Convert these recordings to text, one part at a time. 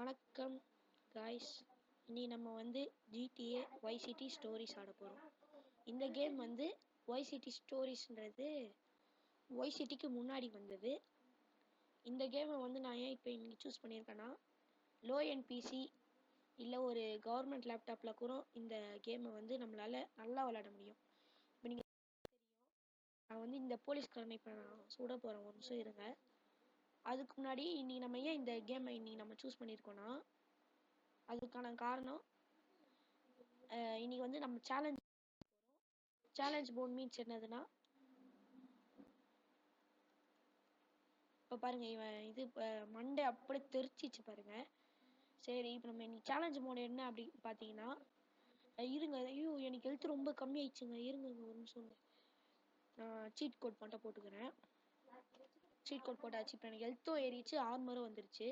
வணக்கம் காய்ஸ். இனி நம்ம வந்து GTA வைஸ் சிட்டி ஸ்டோரிஸ் ஆட போகிறோம். இந்த கேம் வந்து வைஸ் சிட்டி ஸ்டோரிஸ்ன்றது வைஸ் சிட்டிக்கு முன்னாடி வந்தது. இந்த கேமை வந்து நான் ஏன் இப்போ இன்னைக்கு சூஸ் பண்ணியிருக்கேன்னா, லோ எண்ட் பிசி இல்லை ஒரு கவர்மெண்ட் லேப்டாப்பில் கூட இந்த கேமை வந்து நம்மளால் நல்லா விளையாட முடியும். இப்போ நீங்கள் தெரியும், நான் வந்து இந்த போலீஸ்காரனை இப்போ நான் சுட போகிறேன். ஒரு நிமிஷம் இருங்க. அதுக்கு முன்னாடி இன்னைக்கு நம்ம ஏன் இந்த கேமை இன்னைக்கு நம்ம சூஸ் பண்ணியிருக்கோன்னா, அதுக்கான காரணம் இன்னைக்கு வந்து நம்ம சேலஞ்ச் போர்ட் மீன்ஸ் என்னதுன்னா, இப்போ பாருங்க இவன் இது மண்டே அப்படியே தெரிச்சிச்சு பாருங்க. சரி, இப்போ நம்ம இன்னைக்கு சேலஞ்ச் மோட் என்ன அப்படின்னு பார்த்தீங்கன்னா, இருங்க, ஐயோ எனக்கு ஹெல்த் ரொம்ப கம்மி ஆயிடுச்சுங்க, இருங்க ஒரு நிமிஷம். நான் சீட் கோட் மட்டும் போட்டுக்கிறேன். சீட் கோட் போட்டாச்சு. இப்போ எனக்கு ஹெல்த்தும் ஏறிச்சு, ஆர்மரும் வந்துருச்சு.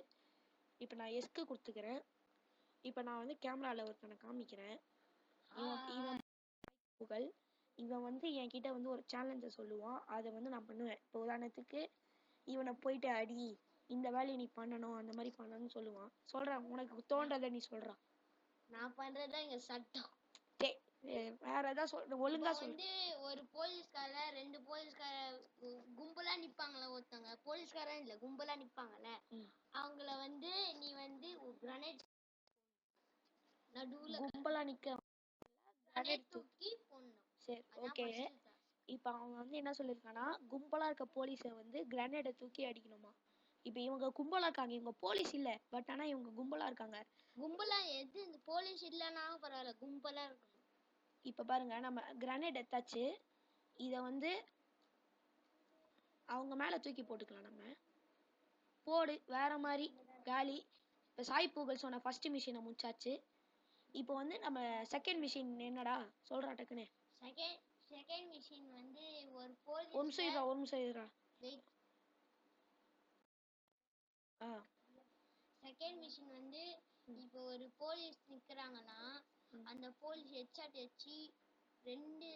இப்போ நான் எஸ்க்கு கொடுத்துக்கிறேன். இப்போ நான் வந்து கேமராவில் ஒருத்தனை காமிக்கிறேன். இவன் வந்து என்கிட்ட வந்து ஒரு சேலஞ்சை சொல்லுவான். அதை வந்து நான் பண்ணுவேன். இப்போ உதாரணத்துக்கு இவனை போயிட்டு அடி, இந்த வேலையை நீ பண்ணணும், அந்த மாதிரி பண்ணணும்னு சொல்லுவான். சொல்றான், உனக்கு தோன்றதை நீ சொல்றான். நான் பண்றதுதான் இங்க சட்டம். வேற ஏதாவது ஒழுங்கா வந்து ஒரு போலீஸ்கார ரெண்டு போலீஸ்கார கும்பலா நிப்பாங்களா, ஒருத்தங்க போலீஸ்காரன் இல்ல கும்பலா நிப்பாங்கல்ல, அவங்கள வந்து நீ வந்து கிரனேட் நடுவுல கும்பலா நிக்க தூக்கி போடணும். சரி, ஓகே. இப்போ அவங்க வந்து என்ன சொல்லியிருக்கானா, கும்பலா இருக்க போலீஸை வந்து கிரனேடை தூக்கி அடிக்கணுமா. இப்போ இவங்க கும்பலா இருக்காங்க, இவங்க போலீஸ் இல்ல, பட் ஆனா இவங்க கும்பலா இருக்காங்க. கும்பலா எது, இந்த போலீஸ் இல்லைனாலும் பரவாயில்ல, கும்பலா இருக்கணும். இப்போ பாருங்க, நம்ம கிரனேட் எடுத்தாச்சு. இதை வந்து அவங்க மேல தூக்கி போட்டுக்கலாம். நம்ம போடு வேற மாதிரி காலி. இப்போ சாய் பூகல் சொன்ன ஃபர்ஸ்ட் மிஷினை முடிச்சாச்சு. இப்போ வந்து நம்ம செகண்ட் மிஷின் என்னடா சொல்றா டக்குன்னு. செகண்ட் மிஷின் வந்து ஒரு நிமிஷம் இருடா. செகண்ட் மிஷின் வந்து இப்போ ஒரு போலீஸ் நிக்கிறாங்கன்னா, அந்த போலீஸ் ஹெட்ஷாட் வச்சு ரெண்டு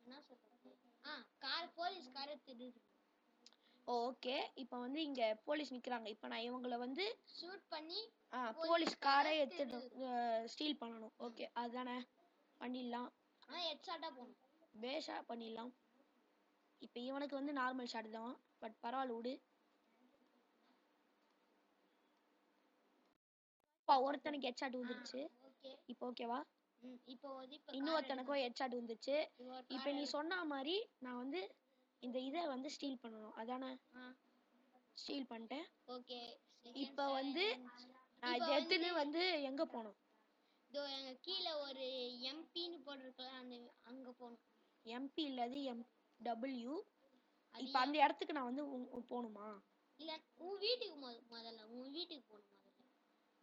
என்ன சொல்றது, போலீஸ் காரை திருடு. ஓகே, இப்போ வந்து இங்க போலீஸ் நிக்கிறாங்க. இப்போ நான் இவங்கள வந்து ஷூட் பண்ணி போலீஸ் காரை எடுத்துட்டு ஸ்டீல் பண்ணணும். ஓகே, அதானே பண்ணிடலாம். ஹெட்ஷாட்டா போணும், பேஷா பண்ணிடலாம். இப்போ இவனுக்கு வந்து நார்மல் ஷாட் தான், பட் பரவாயில்ல விடு. ஒருத்தனுக்கு ஹெட்ஷாட் வந்துருச்சு. இப்போ ஓகேவா? இப்போ இன்னொருத்தனுக்கும் ஹெட்ஷாட் வந்துச்சு. இப்போ நீ சொன்ன மாதிரி நான் வந்து இந்த இதை வந்து ஸ்டீல் பண்ணணும், அதானே? ஸ்டீல் பண்ணிட்டேன். ஓகே. இப்போ வந்து எடுத்துன்னு வந்து எங்க போகணும்? இதோ கீழே ஒரு எம்பின்னு போட்டிருக்கலாம், அந்த அங்க போகணும். எம்பி இல்லாது எம்டபிள்யூ. இப்போ அந்த இடத்துக்கு நான் வந்து போகணுமா? இல்ல, உன் வீட்டுக்கு முதல்ல உன் வீட்டுக்கு போகணும். முதல்ல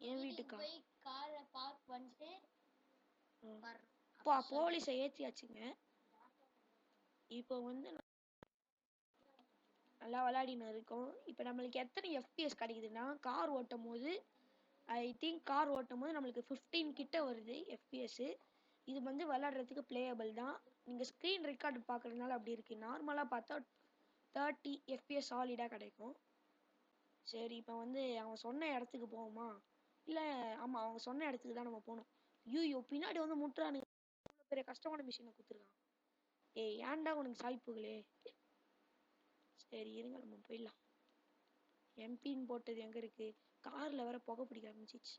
என் வீட்டுக்கா? போய் காரை பார்க் பண்ணிட்டு போலீஸை ஏற்றியாச்சுங்க. இப்போ வந்து நல்லா விளையாடின்னு இருக்கோம். இப்போ நம்மளுக்கு எத்தனை எஃப்பிஎஸ் கிடைக்குதுன்னா, கார் ஓட்டும் போது ஐ திங்க் கார் ஓட்டும் போது நம்மளுக்கு 15 கிட்ட வருது எஃப்பிஎஸ். இது வந்து விளையாடுறதுக்கு பிளேயபிள் தான். நீங்கள் ஸ்க்ரீன் ரெக்கார்டு பார்க்குறதுனால அப்படி இருக்குது. நார்மலாக பார்த்தா 30 எஃப்பிஎஸ் சாலிடாக கிடைக்கும். சரி, இப்போ வந்து அவன் சொன்ன இடத்துக்கு போவோமா? இல்லை, ஆமாம், அவங்க சொன்ன இடத்துக்கு தான் நம்ம போகணும். ஐயோ, பின்னாடி வந்து முட்டுறானுங்க. இவ்வளோ பெரிய கஷ்டமான மிஷினை கொடுத்துருக்கான். ஏன்டா உனக்கு சாய்ப்புகளே. சரி இருங்க, நம்ம போயிடலாம். எம்பின்னு போட்டது எங்கே இருக்குது? காரில் வர புகை பிடிக்க ஆரம்பிச்சிச்சு.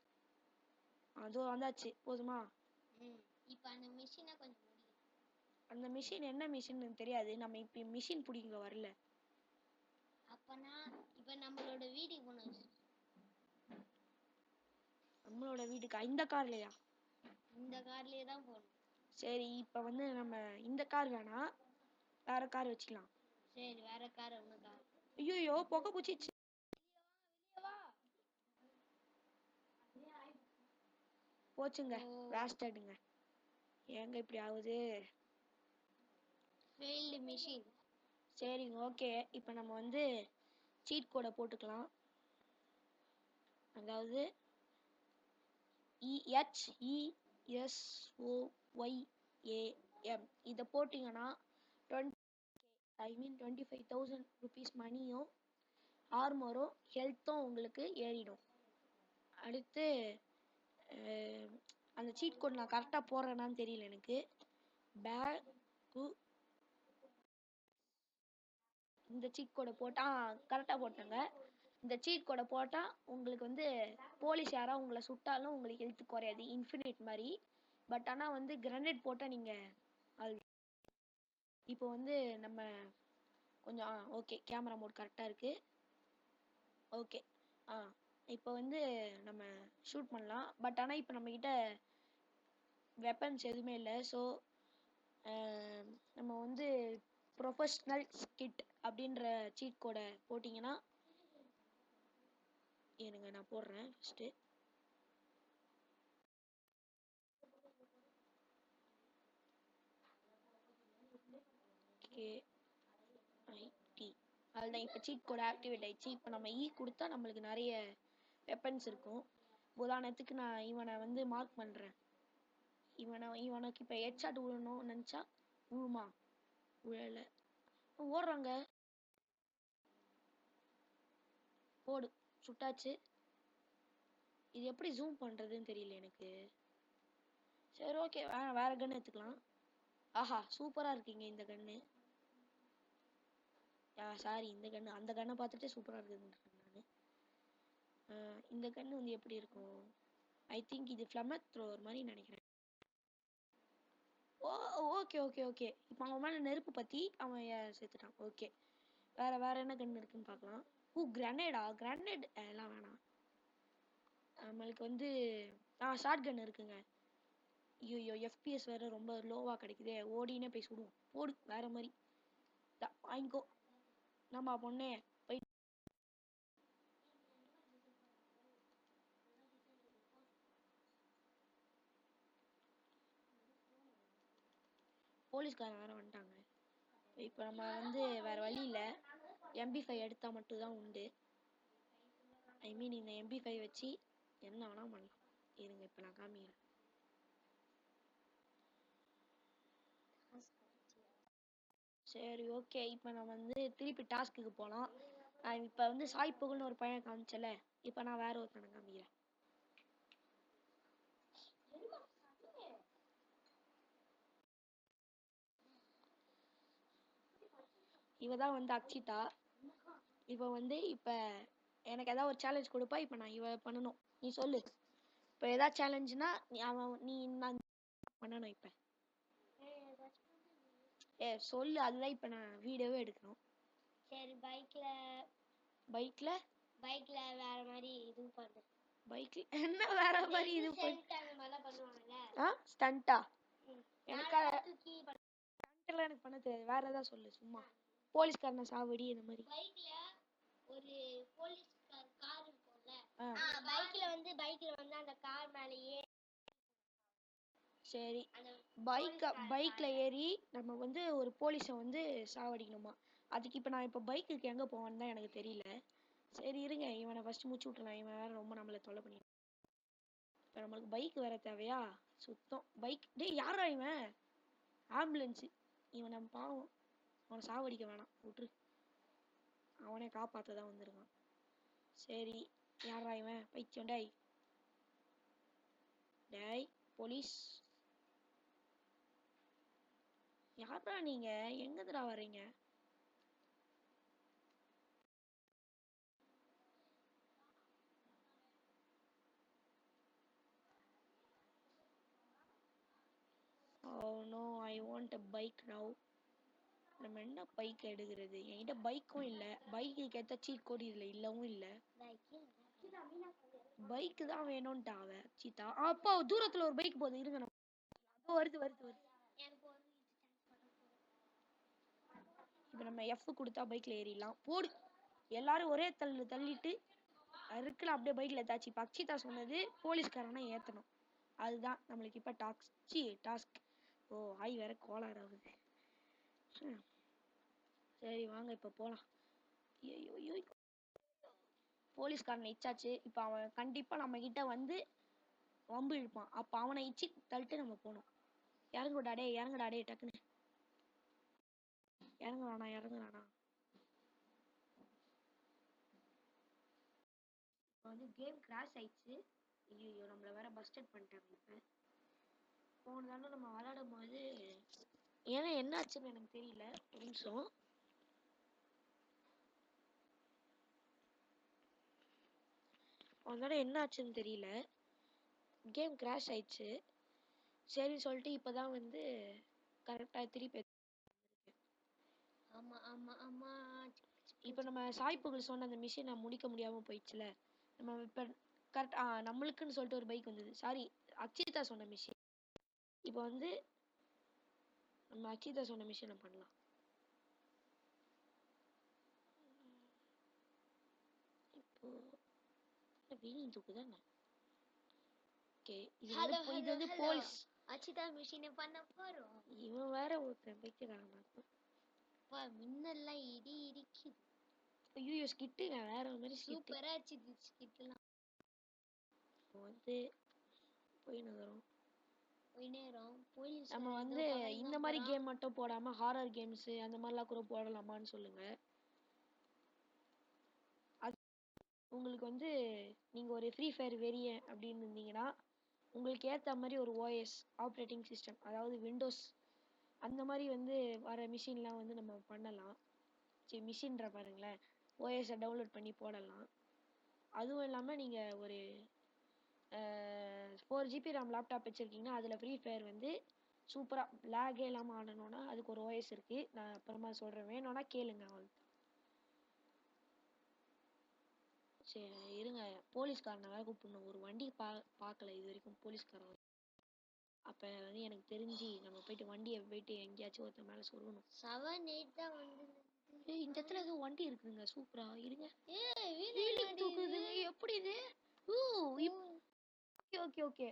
அதோ வந்தாச்சு, போதுமா? இப்போ அந்த மிஷினை கொஞ்சம் அந்த மிஷின் என்ன மிஷின்னு தெரியாது. நம்ம இப்போ மிஷின் பிடிக்க வரல. அப்பனா இப்போ நம்மளோட வீட்டுக்கு போகணும். நம்மளோட வீட்டுக்கா? இந்த கார்லையா? இந்த கார்லயே தான் போகணும். சரி, இப்போ வந்து நம்ம இந்த கார் வேணாம், வேற கார் வச்சுக்கலாம். சரி, வேற கார். ஒன்று கார். ஐயோ, புகை பிடிச்சிச்சு. போச்சுங்க, வேஸ்டாடுங்க. ஏங்க இப்படி ஆகுது? Failed machine. சரிங்க, ஓகே. இப்போ நம்ம வந்து சீட் கோடை போட்டுக்கலாம். அதாவது EHESOYAM இதை போட்டிங்கன்னா 25,000 ருபீஸ் மணியும் ஆர்மரும் ஹெல்த்தும் உங்களுக்கு ஏறிடும். அடுத்து அஹ், அந்த சீட் கோட் நான் கரெக்டா போடுறேனான்னு தெரியல எனக்கு. பேக்கு இந்த சீட் கோடை போட்டா கரெக்டா போட்டாங்க. இந்த சீட் கோடை போட்டா உங்களுக்கு வந்து போலீஸ் யாரா உங்களை சுட்டாலும் உங்களுக்கு ஹெல்த் குறையாது, இன்ஃபினிட் மாதிரி. பட் ஆனா வந்து கிரனேட் போட்டா நீங்க அது இப்போ வந்து நம்ம கொஞ்சம் ஓகே, கேமரா மோட் கரெக்டா இருக்கு. ஓகே. இப்போ வந்து நம்ம ஷூட் பண்ணலாம். பட் ஆனா இப்போ நம்ம கிட்ட வெப்பன்ஸ் எதுவுமே இல்லை. ஸோ நம்ம வந்து ப்ரொஃபஷ்னல் ஸ்கிட் அப்படின்ற சீட் கோடை போட்டிங்கன்னா, இருங்க நான் போடுறேன் ஃபஸ்ட்டு. KIT அதுதான் இப்போ சீட் கோட் ஆக்டிவேட் ஆயிடுச்சு. இப்போ நம்ம கொடுத்தா நம்மளுக்கு நிறைய வெப்பன்ஸ் இருக்கும். உதாரணத்துக்கு நான் இவனை வந்து மார்க் பண்ணுறேன். இவனுக்கு இப்போ ஹெட்ஷாட் விழணும்னு நினச்சா விழுமா? விழலை. ஓடுறாங்க. போடு, சுட்டாச்சு. இது எப்படி ஜூம் பண்ணுறதுன்னு தெரியல எனக்கு. சரி ஓகே, வேற கன் எடுத்துக்கலாம். ஆஹா, சூப்பராக இருக்கீங்க இந்த கன்று. சாரி, இந்த கன்று அந்த கன்னை பார்த்துட்டு சூப்பராக இருக்குதுன்றேன் நான். இந்த கன்று வந்து எப்படி இருக்கும்? ஐ திங்க் இது ஃப்ளமர் த்ரோவர் மாதிரி நினைக்கிறேன். ஓ ஓகே ஓகே ஓகே. இப்போ அவன் மேலே நெருப்பு பற்றி அவன் செத்துட்டான். ஓகே, வேற என்ன கன்று இருக்குன்னு பார்க்கலாம். கிரனேடா? கிரனேட் எல்லாம் வேணாம். நம்மளுக்கு வந்து ஷார்ட் கன் இருக்குங்க. ஐயோ, எஃபிஎஸ் வேற ரொம்ப லோவா கிடைக்குதே. ஓடினே போய் சுடுவோம். போடு, வேற மாதிரி வாங்கிக்கோ. நம்ம பொண்ணே போய் போலீஸ்காரன் வேற வந்துட்டாங்க. இப்போ நம்ம வந்து வேற வழி இல்லை, MP5 எடுத்தா மட்டும் தான் உண்டு. ஐ மீன் இந்த MP5 வச்சு என்ன வேணா பண்ணலாம். இருங்க இப்போ நான் காமிக்கிறேன். சரி ஓகே, இப்போ நான் வந்து திருப்பி டாஸ்க்குக்கு போகலாம். நான் இப்போ வந்து சாய்ப்புகள்னு ஒரு பையன் காமிச்சல, இப்போ நான் வேற ஒருத்தனை காமிக்கிறேன். இவ தான் வந்து அக்ஷிதா. இப்போ வந்து இப்போ எனக்கு ஏதாவது ஒரு சேலஞ்ச் கொடுப்பா. இப்போ நான் இவ பண்ணணும். நீ சொல்லு. இப்போ ஏதாவது சேலஞ்சுனா நீ நான் பண்ணணும். இப்போ சொல்லு, அதுதான் இப்போ நான் வீடியோவே எடுக்கணும். சரி, பைக்ல வேற மாதிரி இது பண்ணு. பைக்ல என்ன வேற மாதிரி இது பண்ணுவாங்கல்ல, ஸ்டண்டா? எனக்கு தூக்கி ஸ்டண்ட்லாம் எனக்கு பண்ண தெரியாது. வேற ஏதாவது சொல்லு. சும்மா போலீஸ்காரனை சாவடி இந்த மாதிரி. பைக்ல ஒரு போலீஸ் கார் இருக்கும்ல, பைக்ல வந்து அந்த கார் மேலேயே. சரி, பைக்ல ஏறி நம்ம வந்து ஒரு போலீஸை வந்து சாவடிக்கணுமா? அதுக்கு இப்போ நான் இப்போ பைக்குக்கு எங்கே போவேன்னு தான் எனக்கு தெரியல. சரி இருங்க, இவனை ஃபர்ஸ்ட் முடிச்சு விட்டுலாம். இவன் வேற ரொம்ப நம்மளை தொல்லை பண்ணி. இப்போ நம்மளுக்கு பைக் வேற தேவையா? சுத்தம் பைக். டேய், யாரா இவன்? ஆம்புலன்ஸு. இவன் நம்ம பாவம், அவனை சாவடிக்க வேணாம், விட்டுரு. அவனே காப்பாற்ற தான் வந்திருக்கான். சரி, யாரா இவன்? பைத்தியம். டேய் டேய் போலீஸ், யாரா நீங்க? எங்கதுடா வர்றீங்க? Oh no, I want a bike now. நம்ம என்ன பைக் எடுக்கிறது? என்கிட்ட பைக்கும் இல்லை. பைக்கு ஏற்ற சீட் கோட் இதில் இல்லவும் இல்லை. பைக்கு தான் வேணும்ட்டா அவ சீதா. அப்பா தூரத்தில் ஒரு பைக் போகுது. இருங்க, நம்ம வருது வருது வருது. இப்போ நம்ம F கொடுத்தா பைக்ல ஏறிடலாம். போடு, எல்லாரும் ஒரே தள்ளிட்டு இருக்குல்ல அப்படியே பைக்ல ஏதாச்சு. இப்போ அக்ஷிதா சொன்னது போலீஸ்காரனை ஏற்றணும். அதுதான் நம்மளுக்கு இப்போ டாஸ்க். ஓ, ஆய் வேற கோளாறு ஆகுது. சரி வாங்க இப்போ போகலாம். ஐயோ, போலீஸ்காரனை இச்சாச்சு. இப்போ அவன் கண்டிப்பாக நம்ம கிட்ட வந்து வம்பு இழுப்பான். அப்போ அவனை இச்சி தள்ளிட்டு நம்ம போகணும். இறங்குடாடே, இறங்குடாடே, டக்குன்னு இறங்குறானா? வந்து கேம் கிராஷ் ஆயிடுச்சு. ஐயோ நம்மள வேற பஸ்டட் பண்ணிட்டாங்க. இப்போ போன தடவை நம்ம விளையாடும் போது ஏன்னா என்ன ஆச்சுன்னு எனக்கு தெரியல. ஒரு நிமிஷம். போன தடவை என்ன ஆச்சுன்னு தெரியல, கேம் கிராஷ் ஆயிடுச்சு. சரின்னு சொல்லிட்டு இப்போதான் வந்து கரெக்டாக திருப்பி ஆமா ஆமா ஆமா. இப்போ நம்ம சாய்ப்புகள் சொன்ன அந்த மிஷினை முடிக்க முடியாமல் போயிடுச்சுல. நம்ம இப்போ கரெக்ட் நம்மளுக்குன்னு சொல்லிட்டு ஒரு பைக் வந்தது. சாரி, அக்ஷிதா சொன்ன மிஷின். இப்போ வந்து நம்ம அக்ஷிதா சொன்ன மிஷினை பண்ணலாம். இப்போ வீலிங் தூக்குதானே? ஓகே, இது வந்து போலீஸ். அக்ஷிதா மிஷினை பண்ண போறோம். இவன் வேற ஒருத்தன் பைக்கிறான். மின்னெல்லாம் இடி இடிக்குது. ஐயோ ஸ்கிட்டுங்க வேற மாதிரி சூப்பரா ஆச்சு ஸ்கிட்லாம். வந்து போயின்னு வரோம். போலீஸ் நம்ம வந்து இந்த மாதிரி கேம் மட்டும் போடாம ஹாரர் கேம்ஸ் அந்த மாதிரிலாம் கூட போடலாமான்னு சொல்லுங்க. அது உங்களுக்கு வந்து நீங்க ஒரு ஃப்ரீ ஃபயர் வெறியன் அப்படின்னு இருந்தீங்கன்னா உங்களுக்கு ஏற்ற மாதிரி ஒரு ஓஎஸ் ஆப்ரேட்டிங் சிஸ்டம், அதாவது விண்டோஸ் அந்த மாதிரி வந்து வர மிஷின்லாம் வந்து நம்ம பண்ணலாம். சரி, மிஷின்ற பாருங்களேன், ஓஎஸை டவுன்லோட் பண்ணி போடலாம். அதுவும் இல்லாமல் நீங்கள் ஒரு 4GB RAM லேப்டாப் வச்சுருக்கீங்கன்னா அதில் ஃப்ரீ ஃபயர் வந்து சூப்பராக லேகே இல்லாமல் ஆடணும்னா அதுக்கு ஒரு ஓஎஸ் இருக்குது. நான் அப்புறமா சொல்கிறேன், வேணும்னா கேளுங்க. அவளுக்கு சரி இருங்க, போலீஸ்காரனை வேறு கூப்பிடணும். ஒரு வண்டி பார்க்கல இது வரைக்கும் போலீஸ்காரன். அப்போ வந்து எனக்கு தெரிஞ்சு நம்ம போயிட்டு வண்டியை போயிட்டு எங்கேயாச்சும் ஒருத்தர் மேலே சொல்லணும். 7-8 தான் வந்து இந்த இடத்துல ஏதோ வண்டி இருக்குதுங்க சூப்பரா. இருங்க, வீலிங் தூக்குதுங்க. எப்படி இது? Okay okay okay.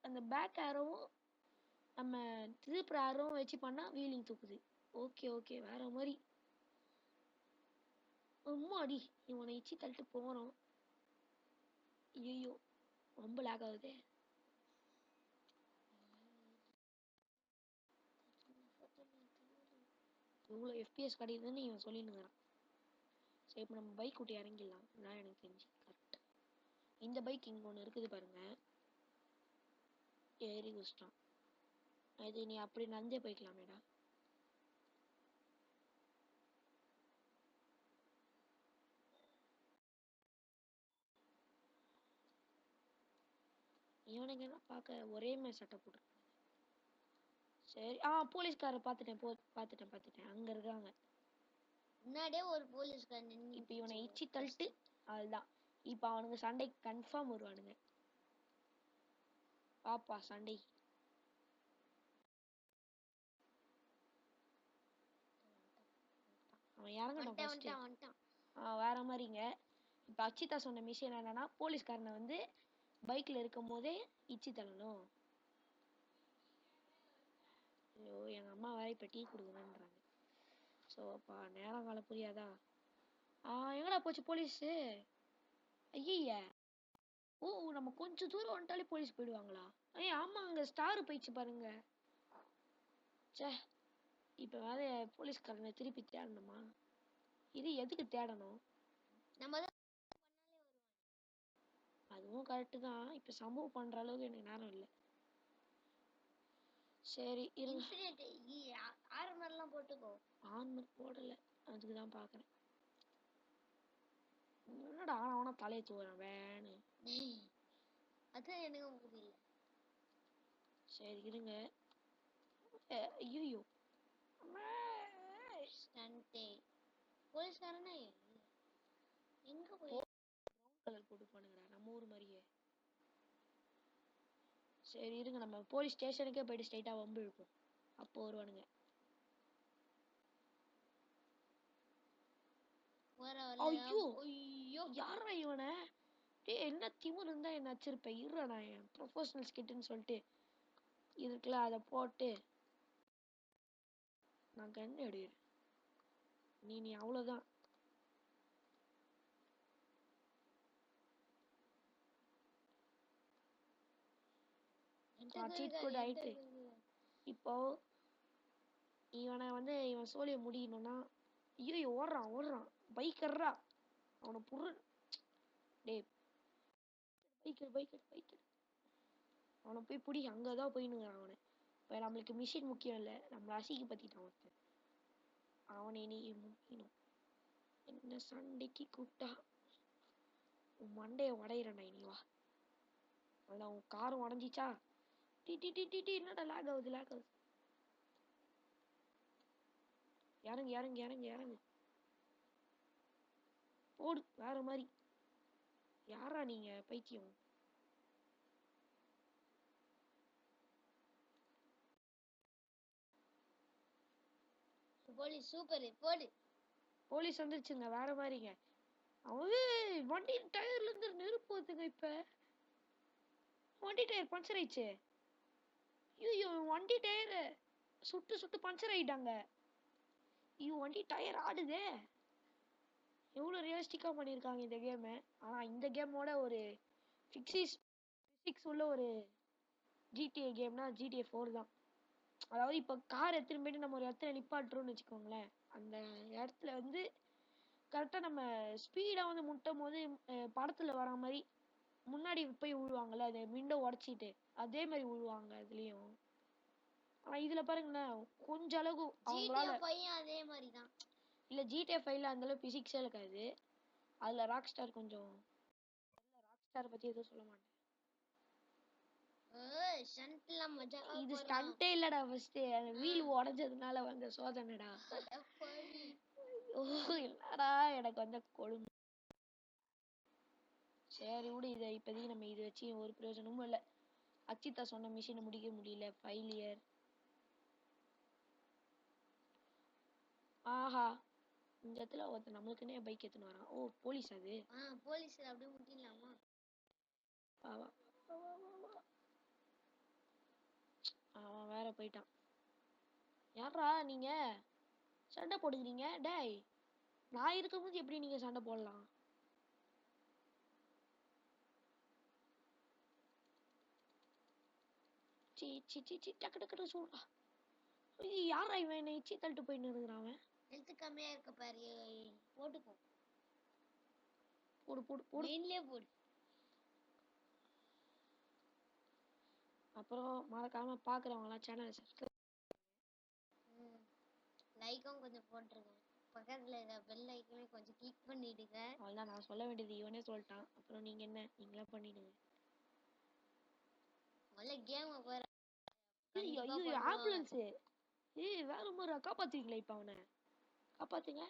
அந்த பேக் ஆரோவும் நம்ம திருப்புற ஆரோவும் வச்சு பண்ணா வீலிங் தூக்குது. ஓகே ஓகே, வேற மாதிரி. அடி இவனை இச்சி தள்ளிட்டு போறோம். ஐயோ ரொம்ப லேக் ஆகுதே. இவ்வளோ எஃபிஎஸ் கிடைக்குதுன்னு இவன் சொல்லினுங்கிறான். சரி, இப்போ நம்ம பைக் விட்டு இறங்கிடலாம். நான் எனக்கு தெரிஞ்சு கரெக்ட் இந்த பைக் இங்கே ஒன்று இருக்குது பாருங்க, ஏறி குஸ்டான். அது நீ அப்படி நடந்தே போய்க்கலாமேடா. இவனுக்கு என்ன பார்க்க ஒரே மாதிரி சட்டை போட்டு. சரி, போலீஸ்காரை பார்த்துட்டேன். அங்கே இருக்காங்க. முன்னாடியே ஒரு போலீஸ்காரன். இப்போ இவனை இச்சி தள்ளிட்டு அதுதான். இப்போ அவனுங்க சண்டை கன்ஃபார்ம் வருவானுங்க. பாப்பா சண்டை. அவன் இறங்கட்டும். வேற மாதிரிங்க. இப்போ அக்ஷிதா சொன்ன மிஷின் என்னன்னா, போலீஸ்காரனை வந்து பைக்கில் இருக்கும் போதே இச்சி தள்ளணும். ஐயோ எங்கள் அம்மா வேற இப்போ டீ கொடுக்கணுன்றாங்க. ஸோ அப்பா நேரம் காலம் புரியாதா? எங்கடா போச்சு போலீஸு? ஐய, ஓ நம்ம கொஞ்சம் தூரம் வந்துட்டாலே போலீஸ் போயிடுவாங்களா? ஆமாம், அங்கே ஸ்டார் போயிடுச்சு பாருங்க. சே, இப்போ வேற போலீஸ்காரனை திருப்பி தேடணுமா? இது எதுக்கு தேடணும்? அதுவும் கரெக்டு தான். இப்போ சம்பவம் பண்ணுற அளவுக்கு எனக்கு நேரம் இல்லை. சரி ஆர்மர்லாம் போட்டுக்கோ. ஆர்மர் போடலை, அதுக்கு தான் பார்க்குறேன். என்னடா அவனா தலையை தூக்குறான் வேணு. அதான் எனக்கு புரியல. சரி இருங்க. ஐயோ போலீஸ்காரனே எங்க போய் ப்ரௌன் கலர் போட்டு பண்ணுங்கடா, நம்ம ஊர் மாதிரியே. சரி இருங்க, நம்ம போலீஸ் ஸ்டேஷனுக்கே போயிட்டு ஸ்ட்ரைட்டாக வம்பு இழுப்போம். அப்போ வருவானுங்க. ஐயோ யாரா இவனை? என்ன திமிரு இருந்தா என்ன வச்சிருப்பேன். இருறா, நான் என் ப்ரொஃபஷனல் ஸ்கிட்டுன்னு சொல்லிட்டு இருக்குல்ல அதை போட்டு நான் கண்ணு எடுக்கிறேன். நீ அவ்வளோதான். ஆயிட்டு இப்போ இவனை வந்து இவன் சோழியை முடியணும்னா, ஐயோ ஓடுறான் பைக்கர்ரா அவனை புரு. டே பைக் அவனை போய் பிடி. அங்கதான் போயினுங்கிறான் அவனை. இப்ப நம்மளுக்கு மிஷின் முக்கியம் இல்ல, நம்ம அசிங்க பத்திட்டான் ஒருத்தன். அவனை நீ முக்கியம். என்ன சண்டைக்கு கூப்பிட்டா உன் மண்டைய உடையிறேன்டா இனி வா. அதான் உன் காரும் உடஞ்சிச்சா? டி டி டி டி டி என்னடா லாக் ஆகுது. இறங்கு. போடு வேற மாதிரி. யாரா நீங்க பைத்தியம்? போலீஸ் சூப்பர் போடு. போலீஸ் வந்துருச்சுங்க வேற மாதிரிங்க. அவன் வண்டி டயர்ல இருந்து நெருப்பு வருதுங்க. இப்ப வண்டி டயர் பஞ்சர் ஆயிடுச்சு. ஐயோ வண்டி டயர் சுட்டு பஞ்சர் ஆயிட்டாங்க. ஐயோ வண்டி டயர் ஆடுதே. எவ்வளவு ரியலிஸ்டிக்கா பண்ணிருக்காங்க இந்த கேம். ஆனா இந்த கேமோட ஒரு பிசிக்ஸ் உள்ள ஒரு GTA கேம்னா GTA 4 தான். அதாவது இப்ப கார் எடுத்துட்டு போயிட்டு நம்ம ஒரு இடத்துல நிப்பாட்டுறோம்னு வச்சுக்கோங்களேன். அந்த இடத்துல வந்து கரெக்டா நம்ம ஸ்பீடா வந்து முட்டும் போது படத்துல வர மாதிரி முன்னாடி போய் விழுவாங்கல்ல, அந்த விண்டோ உடைச்சிட்டு அதே மாதிரி விழுவாங்க அதுலயும். ஆனா இதுல பாருங்களேன் கொஞ்ச அளவு அவங்களால அதே மாதிரி தான். இல்ல GTA 5ல அந்த அளவு பிசிக்ஸே இருக்காது. அதுல ராக் ஸ்டார் பத்தி எதுவும் சொல்ல மாட்டேன். இது ஸ்டண்டே இல்லடா. ஃபர்ஸ்ட் அந்த வீல் உடைஞ்சதுனால வந்த சோதனைடா. ஓ இல்லடா எனக்கு வந்த கொழும்பு. சரி விடு. இதை இப்போதைக்கு நம்ம இதை வச்சு ஒரு பிரயோஜனமும் இல்லை. அச்சிதா சொன்ன மிஷினை முடிக்க முடியல. ஃபெயிலியர். ஆஹா இந்த இடத்துல ஒருத்தர் நம்மளுக்குன்னே பைக் எடுத்துன்னு வரான். ஓ போலீஸ் அது. போலீஸ் அப்படியே முட்டிடலாமா? அவன் வேற போயிட்டான். யாரா நீங்க சண்டை போடுக்கிறீங்க? டேய் நான் இருக்கும்போது எப்படி நீங்க சண்டை போடலாம்? டக்கு சொல்றா. யாரா இவன் என்னை இச்சி தள்ளிட்டு போயின்னு இருக்கிறான்? அவன் ஹெல்த் கம்மியா இருக்க பாரு. போட்டுக்கோ. போடு மெயின்லயே போடு. அப்புறம் மறக்காம பாக்குறவங்க எல்லாம் சேனலை சப்ஸ்கிரைப் லைக்கும் கொஞ்சம் போட்டுருங்க. பக்கத்துல இருக்க பெல் ஐக்கனை கொஞ்சம் கிளிக் பண்ணிடுங்க. அவ்வளவுதான் நான் சொல்ல வேண்டியது. இவனே சொல்லிட்டான். அப்புறம் நீங்க என்ன நீங்களா பண்ணிடுங்க. முதல்ல கேம் பாரு. ஐயோ ஆம்புலன்ஸ். ஏய் வேற மாதிரி காப்பாத்துவீங்களா? இப்ப அவனை காப்பாத்துங்க.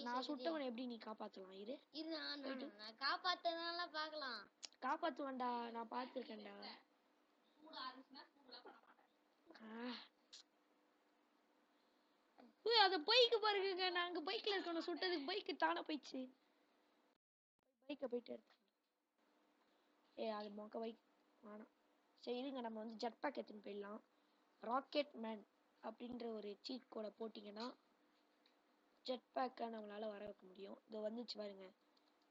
நான் சுட்டவனை எப்படி நீ காப்பாத்தலாம்? இரு நான் காப்பாத்தனால பார்க்கலாம். காப்பாத்துவேன்டா. நான் பார்த்திருக்கேன்டா. அந்த பைக்கு பாருங்க. நாங்க பைக்ல இருக்கணும். சுட்டதுக்கு பைக்கு தானே போயிடுச்சு. பைக்கை போயிட்டு எடுத்து. அது மொக்க பைக் வேணாம். சரி இருங்க நம்ம வந்து ஜெட் பேக் எடுத்துன்னு போயிடலாம். ராக்கெட் மேன் அப்படின்ற ஒரு சீட் கோடை போட்டிங்கன்னா ஜெட் பேக்கை நம்மளால வர வைக்க முடியும். இது வந்துச்சு பாருங்க.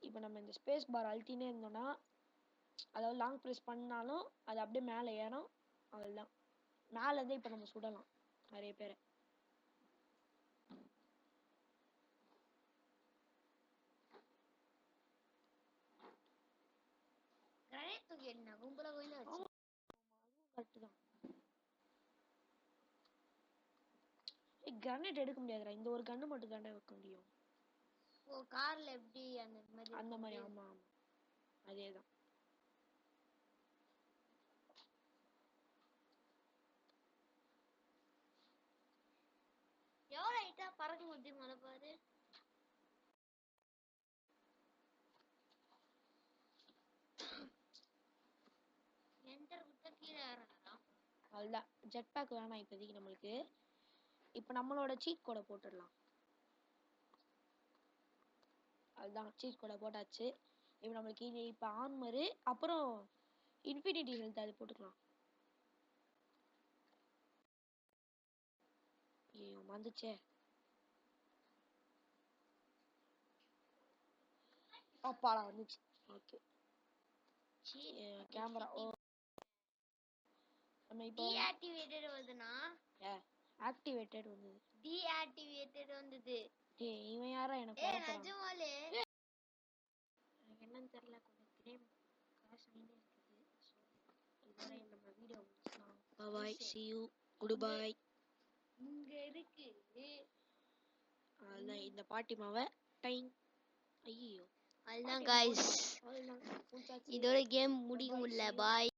இப்போ நம்ம இந்த ஸ்பேஸ் பார் அழுத்தினே இருந்தோம்னா, அதாவது லாங் ப்ரெஸ் பண்ணாலும் அது அப்படியே மேலே ஏறும். அவ்வளோதான். மேலே இருந்து இப்போ நம்ம சுடலாம் நிறைய பேரை. கிரானைட் எடுக்க முடியாதுடா. இந்த ஒரு கன்னு மட்டும் தானே வைக்க முடியும். ஓ கார்ல எப்படி அந்த மாதிரி? ஆமா அதேதான். எவ்வளவு ஹைட்டா பறக்க முடியும் மலை பாரு. அவ்வளோதான். ஜெட் பேக் வேணாம் இப்போதைக்கு நம்மளுக்கு. இப்போ நம்மளோட சீட் கோடை போட்டுடலாம். அதுதான் சீட் கோடை போட்டாச்சு. இப்போ நம்மளுக்கு இப்போ ஆர்மரு அப்புறம் இன்ஃபினிட்டி ஹெல்த் அது போட்டுக்கலாம். ஐயோ வந்துச்சே. அப்பாடா வந்துச்சு. Okay camera. ஓ நம்ம இப்போ டீஆக்டிவேட்டட் வருதுனா? ஆக்டிவேட்டட் வந்தது. டீஆக்டிவேட்டட் வந்தது. டேய் இவன் யாரா எனக்கு நிஜமாலே என்னன்னு தெரியல கொஞ்சம் கேம் கிராஷ் ஆகிட்டே இருக்குது. ஸோ இதோட நம்ம வீடியோ முடிச்சலாம். Bye, see you, goodbye. இங்க இருக்கு அதான் இந்த பாட்டிமாவை டைம். ஐயோ அதுதான் guys, அவ்வளோதான் முடிச்சாச்சு. இதோட கேம் முடியும் இல்ல. பாய்.